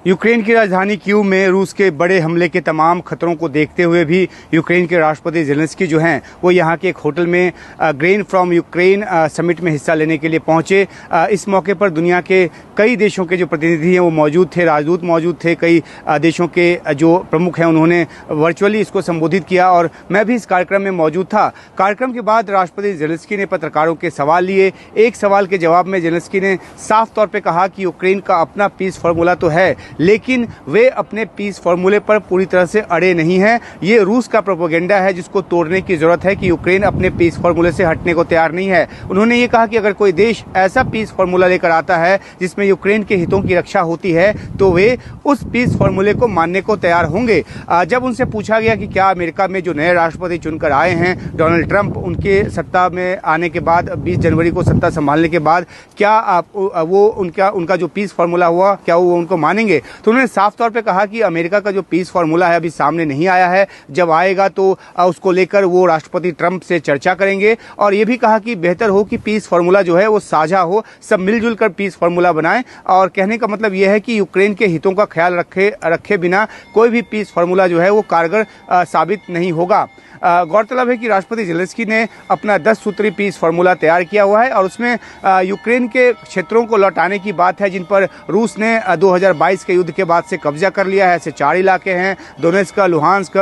Ukraine की राजधानी Kyiv में रूस के बड़े हमले के तमाम खतरों को देखते हुए भी यूक्रेन के राष्ट्रपति ज़ेलेंस्की जो हैं वो यहाँ के एक होटल में ग्रेन फ्रॉम यूक्रेन समिट में हिस्सा लेने के लिए पहुँचे। इस मौके पर दुनिया के कई देशों के जो प्रतिनिधि हैं वो मौजूद थे, राजदूत मौजूद थे, कई देशों के जो प्रमुख हैं उन्होंने वर्चुअली इसको संबोधित किया और मैं भी इस कार्यक्रम में मौजूद था। कार्यक्रम के बाद राष्ट्रपति ज़ेलेंस्की ने पत्रकारों के सवाल लिए। एक सवाल के जवाब में ज़ेलेंस्की ने साफ तौर पर कहा कि यूक्रेन का अपना पीस फार्मूला तो है, लेकिन वे अपने पीस फार्मूले पर पूरी तरह से अड़े नहीं हैं। ये रूस का प्रोपेगेंडा है जिसको तोड़ने की जरूरत है कि यूक्रेन अपने पीस फार्मूले से हटने को तैयार नहीं है। उन्होंने ये कहा कि अगर कोई देश ऐसा पीस फार्मूला लेकर आता है जिसमें यूक्रेन के हितों की रक्षा होती है तो वे उस पीस फार्मूले को मानने को तैयार होंगे। जब उनसे पूछा गया कि क्या अमेरिका में जो नए राष्ट्रपति चुनकर आए हैं डोनाल्ड ट्रंप, उनके सत्ता में आने के बाद 20 जनवरी को सत्ता संभालने के बाद क्या वो उनका जो पीस फार्मूला हुआ क्या वो उनको मानेंगे, तो उन्होंने साफ तौर पे कहा कि अमेरिका का जो पीस फार्मूला है अभी सामने नहीं आया है, जब आएगा तो उसको लेकर वो राष्ट्रपति ट्रंप से चर्चा करेंगे। और ये भी कहा कि बेहतर हो कि पीस फार्मूला जो है वो साझा हो, सब मिलजुल कर पीस फार्मूला बनाएं। और कहने का मतलब यह है कि यूक्रेन के हितों का ख्याल रखे बिना कोई भी पीस फार्मूला जो है वो कारगर साबित नहीं होगा। गौरतलब है कि राष्ट्रपति ज़ेलेंस्की ने अपना 10 सूत्री पीस फार्मूला तैयार किया हुआ है और उसमें यूक्रेन के क्षेत्रों को लौटाने की बात है जिन पर रूस ने 2022 के युद्ध के बाद से कब्जा कर लिया है। ऐसे 4 इलाके हैं, दोनेत्स्क, लुहांस्क,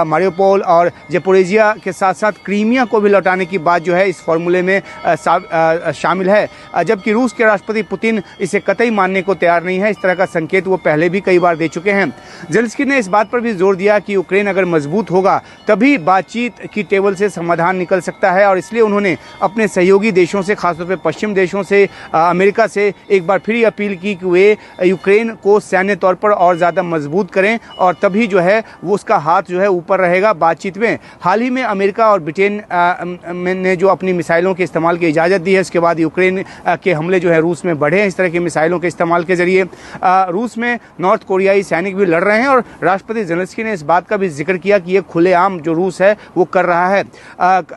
मारियोपोल और ज़पोरिजिया के साथ साथ क्रीमिया को भी लौटाने की बात जो है इस फार्मूले में शामिल है। जबकि रूस के राष्ट्रपति पुतिन इसे कतई मानने को तैयार नहीं है। इस तरह का संकेत वो पहले भी कई बार दे चुके हैं। ज़ेलेंस्की ने इस बात पर भी जोर दिया कि यूक्रेन अगर मजबूत होगा तभी बातचीत की टेबल से समाधान निकल सकता है और इसलिए उन्होंने अपने सहयोगी देशों से, खासतौर पर पश्चिम देशों से, अमेरिका से एक बार फिर अपील की कि वे यूक्रेन को सैन्य तौर पर और ज़्यादा मजबूत करें और तभी जो है वो उसका हाथ जो है ऊपर रहेगा बातचीत में। हाल ही में अमेरिका और ब्रिटेन ने जो अपनी मिसाइलों के इस्तेमाल की इजाज़त दी है, इसके बाद यूक्रेन के हमले जो है रूस में बढ़े हैं इस तरह की मिसाइलों के इस्तेमाल के जरिए। रूस में नॉर्थ कोरियाई सैनिक भी लड़ रहे हैं और राष्ट्रपति ज़ेलेंस्की ने इस बात का भी जिक्र किया कि ये खुलेआम जो रूस है वो कर रहा है।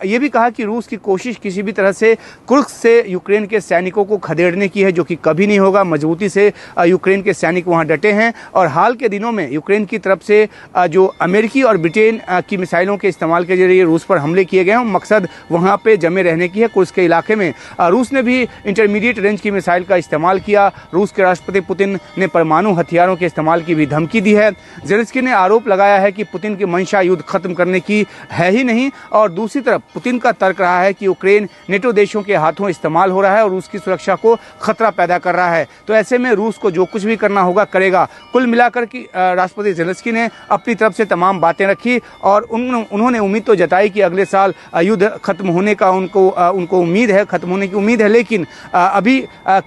ये भी कहा कि रूस की कोशिश किसी भी तरह से कुर्स्क से यूक्रेन के सैनिकों को खदेड़ने की है, जो कि कभी नहीं होगा। मजबूती से यूक्रेन के सैनिक वहां डटे हैं और हाल के दिनों में यूक्रेन की तरफ से जो अमेरिकी और ब्रिटेन की मिसाइलों के इस्तेमाल के जरिए रूस पर हमले किए गए हैं, मकसद वहां पे जमे रहने की है कुर्स्क के इलाके में। रूस ने भी इंटरमीडिएट रेंज की मिसाइल का इस्तेमाल किया। रूस के राष्ट्रपति पुतिन ने परमाणु हथियारों के इस्तेमाल की भी धमकी दी है। ज़ेलेंस्की ने आरोप लगाया है कि पुतिन की मंशा युद्ध खत्म करने की है ही नहीं और दूसरी तरफ पुतिन का तर्क रहा है कि यूक्रेन नेटो देशों के हाथों इस्तेमाल हो रहा है और रूस की सुरक्षा को खतरा पैदा कर रहा है। तो ऐसे में रूस को जो कुछ भी करना होगा करेगा। कुल मिलाकर कि राष्ट्रपति ज़ेलेंस्की ने अपनी तरफ से तमाम बातें रखी और उन्होंने उम्मीद तो जताई कि अगले साल युद्ध खत्म होने का उनको उम्मीद है, खत्म होने की उम्मीद है, लेकिन अभी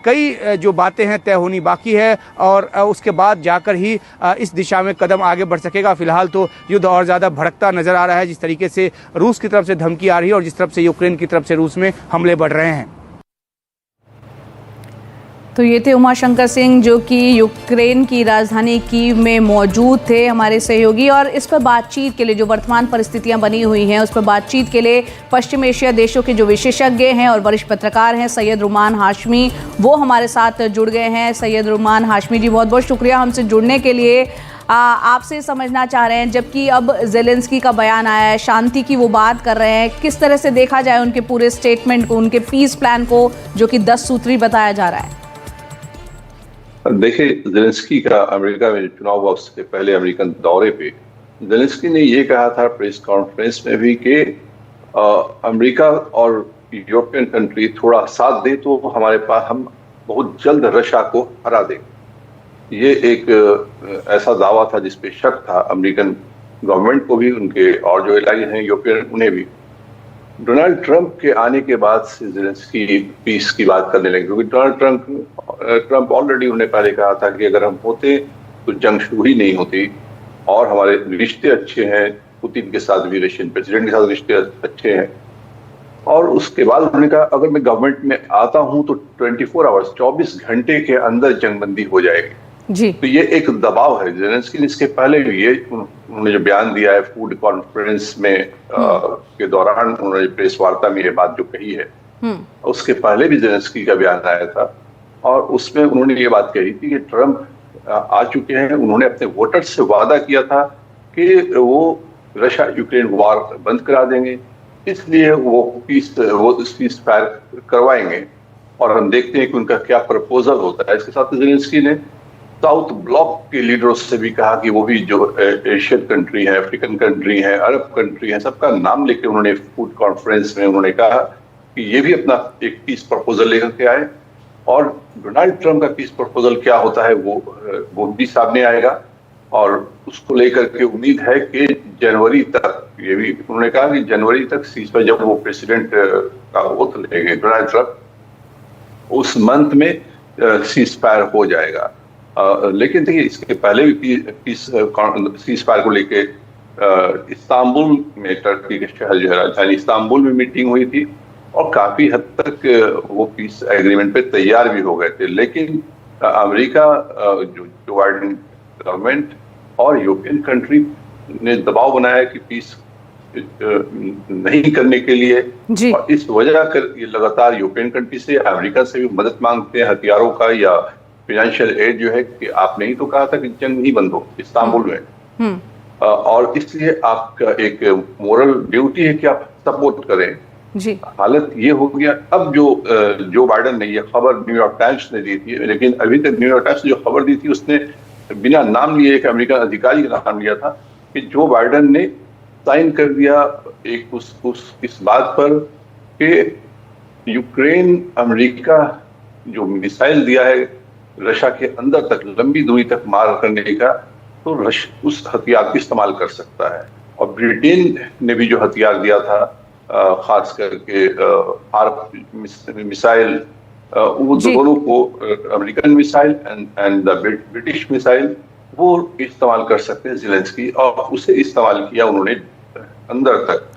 कई जो बातें हैं तय होनी बाकी है और उसके बाद जाकर ही इस दिशा में कदम आगे बढ़ सकेगा। फिलहाल तो युद्ध और ज़्यादा भड़कता नजर आ रहा है, जिस तरीके से रूस की तरफ से धमकी आ रही है और जिस तरफ से यूक्रेन की तरफ से रूस में हमले बढ़ रहे हैं। तो ये थे उमाशंकर सिंह जो कि यूक्रेन की राजधानी कीव में मौजूद थे, हमारे सहयोगी। और इस पर बातचीत के लिए जो वर्तमान परिस्थितियां बनी हुई हैं उस पर बातचीत के लिए पश्चिम एशिया देशों के जो विशेषज्ञ हैं और वरिष्ठ पत्रकार हैं सैयद रुमान हाशमी, वो हमारे साथ जुड़ गए हैं। सैयद रुमान हाशमी जी, बहुत बहुत शुक्रिया हमसे जुड़ने के लिए। आपसे समझना चाह रहे हैं, जबकि अब ज़ेलेंस्की का बयान आया है, शांति की वो बात कर रहे हैं, किस तरह से देखा जाए उनके पूरे स्टेटमेंट को, उनके पीस प्लान को जो कि 10 सूत्री बताया जा रहा है? देखिए, ज़ेलेंस्की का अमेरिका में चुनाव हुआ उसके पहले अमेरिकन दौरे पे ज़ेलेंस्की ने ये कहा था प्रेस कॉन्फ्रेंस में भी कि अमेरिका और यूरोपियन कंट्री थोड़ा साथ दे तो हमारे पास हम बहुत जल्द रशिया को हरा देंगे। ये एक ऐसा दावा था जिसपे शक था अमेरिकन गवर्नमेंट को भी, उनके और जो एलाइज हैं यूरोपियन उन्हें भी। डोनाल्ड ट्रंप के आने के बाद से ज़ेलेंस्की पीस की बात करने लगे, क्योंकि डोनाल्ड ट्रंप ऑलरेडी उन्होंने पहले कहा था कि अगर हम होते तो जंग शुरू ही नहीं होती और हमारे रिश्ते अच्छे हैं, पुतिन के साथ भी, रशियन प्रेसिडेंट के साथ रिश्ते अच्छे हैं। और उसके बाद उन्होंने कहा अगर मैं गवर्नमेंट में आता हूं तो 24 आवर्स 24 घंटे के अंदर जंगबंदी हो जाएगी जी। तो ये एक दबाव है ज़ेलेंस्की ने। इसके पहले ये उन्होंने जो बयान दिया है फूड कॉन्फ्रेंस में के दौरान, उन्होंने प्रेस वार्ता में ये बात जो कही है, उसके पहले भी ज़ेलेंस्की का बयान आया था और उसमें उन्होंने ये बात कही थी कि ट्रंप आ चुके हैं। उन्होंने अपने वोटर्स से वादा किया था कि वो रशिया यूक्रेन वार बंद करा देंगे, इसलिए वो पीस फायर करवाएंगे। और हम देखते हैं कि उनका क्या प्रपोजल होता है। इसके साथ ज़ेलेंस्की ने साउथ ब्लॉक के लीडरों से भी कहा कि वो भी जो एशियन कंट्री है, अफ्रीकन कंट्री है, अरब कंट्री है, सबका नाम लेके उन्होंने फूड कॉन्फ्रेंस में उन्होंने कहा कि ये भी अपना एक पीस प्रपोजल लेकर के आए। और डोनाल्ड ट्रंप का पीस प्रपोजल क्या होता है वो भी सामने आएगा। और उसको लेकर के उम्मीद है कि जनवरी तक, ये भी उन्होंने कहा कि जनवरी तक सीज़फायर, जब वो प्रेसिडेंट का ओथ लेंगे डोनाल्ड ट्रंप, उस मंथ में सीज़फायर हो जाएगा। लेकिन देखिए, इसके पहले भी सीज़फायर को लेके इस्तांबुल में, टर्की के शहर जो है राजधानी इस्तांबुल में मीटिंग हुई थी और काफी हद तक वो पीस एग्रीमेंट पे तैयार भी हो गए थे। लेकिन अमेरिका, जो बाइडेन गवर्नमेंट और यूरोपियन कंट्री ने दबाव बनाया कि पीस नहीं करने के लिए, और इस वजह कर ये लगातार यूरोपियन कंट्री से, अमेरिका से भी मदद मांगते हैं हथियारों का या फाइनेंशियल एड, जो है कि आपने ही तो कहा था कि जंग नहीं बंद हो इस्तांबुल में, और इसलिए आपका एक मोरल ड्यूटी है कि आप सपोर्ट करें। जी। हालत ये हो गया। अब जो बाइडेन ने ये खबर न्यूयॉर्क टाइम्स ने दी थी, लेकिन अभी तक न्यूयॉर्क टाइम्स ने जो खबर दी थी उसने बिना नाम लिए एक अमेरिकन अधिकारी का नाम लिया था कि जो बाइडेन ने साइन कर दिया एक इस बात पर कि यूक्रेन अमेरिका जो मिसाइल दिया है रशिया के अंदर तक, लंबी दूरी तक मार करने का, तो उस हथियार का इस्तेमाल कर सकता है। और ब्रिटेन ने भी जो हथियार दिया था, खास करके मिसाइल, वो दोनों को, American missile and the British missile, वो इस्तेमाल कर सकते हैं ज़ेलेंस्की, और उसे इस्तेमाल किया उन्होंने अंदर तक,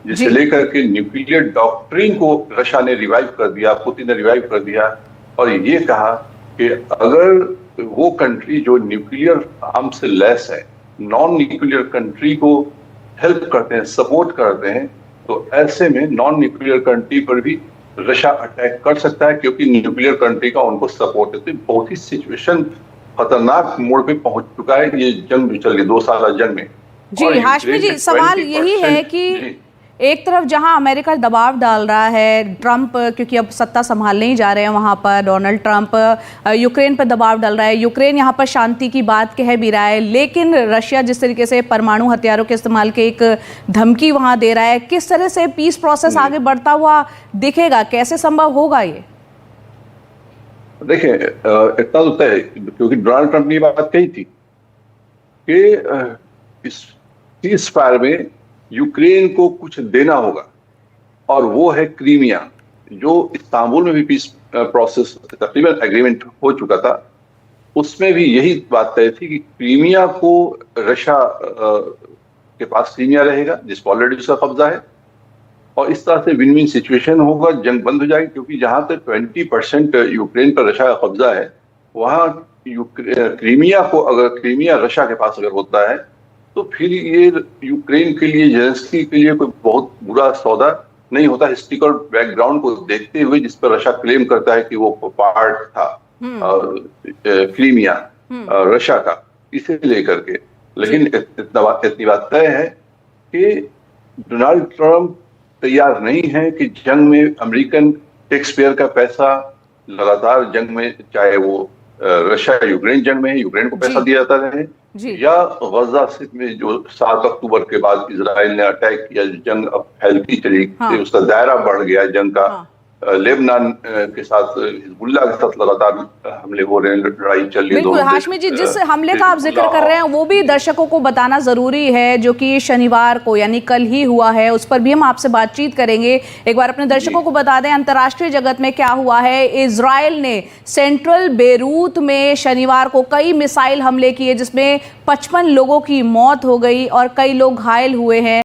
जिसे लेकर के न्यूक्लियर डॉक्ट्रिन को रशिया ने रिवाइव कर दिया, पुतिन ने रिवाइव कर दिया और ये कहा कि अगर वो कंट्री जो न्यूक्लियर आर्म से लेस है, नॉन न्यूक्लियर कंट्री को हेल्प करते हैं, सपोर्ट करते हैं, तो ऐसे में नॉन न्यूक्लियर कंट्री पर भी रशिया अटैक कर सकता है, क्योंकि न्यूक्लियर कंट्री का उनको सपोर्ट है। तो बहुत ही सिचुएशन खतरनाक मोड़ पे पहुंच चुका है ये जंग जो चल रही 2 साल जंग में। जी हाशमी जी, सवाल यही है कि एक तरफ जहां अमेरिका दबाव डाल रहा है, ट्रंप क्योंकि अब सत्ता संभालने ही जा रहे हैं वहां पर, डोनाल्ड ट्रंप यूक्रेन पर दबाव डाल रहा है, यूक्रेन यहां पर शांति की बात कह भी रहा है, लेकिन रशिया जिस तरीके से परमाणु हथियारों के इस्तेमाल के एक धमकी वहां दे रहा है, किस तरह से पीस प्रोसेस आगे बढ़ता हुआ दिखेगा, कैसे संभव होगा ये? देखिए, इतना तो तय है, क्योंकि डोनाल्ड ट्रंप ने ये बात कही थी कि इस सीज फायर में यूक्रेन को कुछ देना होगा, और वो है क्रीमिया, जो इस्तांबुल में भी पीस प्रोसेस तकरीबन एग्रीमेंट हो चुका था, उसमें भी यही बात तय थी कि क्रीमिया को रशिया के पास क्रीमिया रहेगा, जिस पर ऑलरेडी उसका कब्जा है, और इस तरह से विन विन सिचुएशन होगा, जंग बंद हो जाएगी। क्योंकि जहां तक 20% यूक्रेन पर रशिया का कब्जा है, वहां क्रीमिया को, अगर क्रीमिया रशिया के पास अगर होता है, तो फिर ये यूक्रेन के लिए, ज़ेलेंस्की के लिए कोई बहुत बुरा सौदा नहीं होता, हिस्ट्रिकल बैकग्राउंड को देखते हुए, जिस पर रशिया क्लेम करता है कि वो पार्ट था क्रीमिया रशिया का, इसे लेकर के। लेकिन इतनी बात तय है कि डोनाल्ड ट्रंप तैयार नहीं है कि जंग में अमेरिकन टैक्स पेयर का पैसा लगातार जंग में, चाहे वो रशिया यूक्रेन जंग में है, यूक्रेन को पैसा दिया जाता रहे, या गजा में जो 7 अक्टूबर के बाद इजराइल ने अटैक किया, जंग अब फैलती चली, उसका दायरा बढ़ गया जंग का, लेबनान के साथ, हिजबुल्लाह के साथ लगातार हमले हो रहे हैं, लड़ाई चल रही है। बिल्कुल हाशमी जी, जिस हमले का आप जिक्र कर रहे हैं वो भी दर्शकों को बताना जरूरी है, जो कि शनिवार को यानी कल ही हुआ है, उस पर भी हम आपसे बातचीत करेंगे। एक बार अपने दर्शकों को बता दें अंतर्राष्ट्रीय जगत में क्या हुआ है। इजराइल ने सेंट्रल बेरूत में शनिवार को कई मिसाइल हमले किए, जिसमें 55 लोगों की मौत हो गई और कई लोग घायल हुए हैं।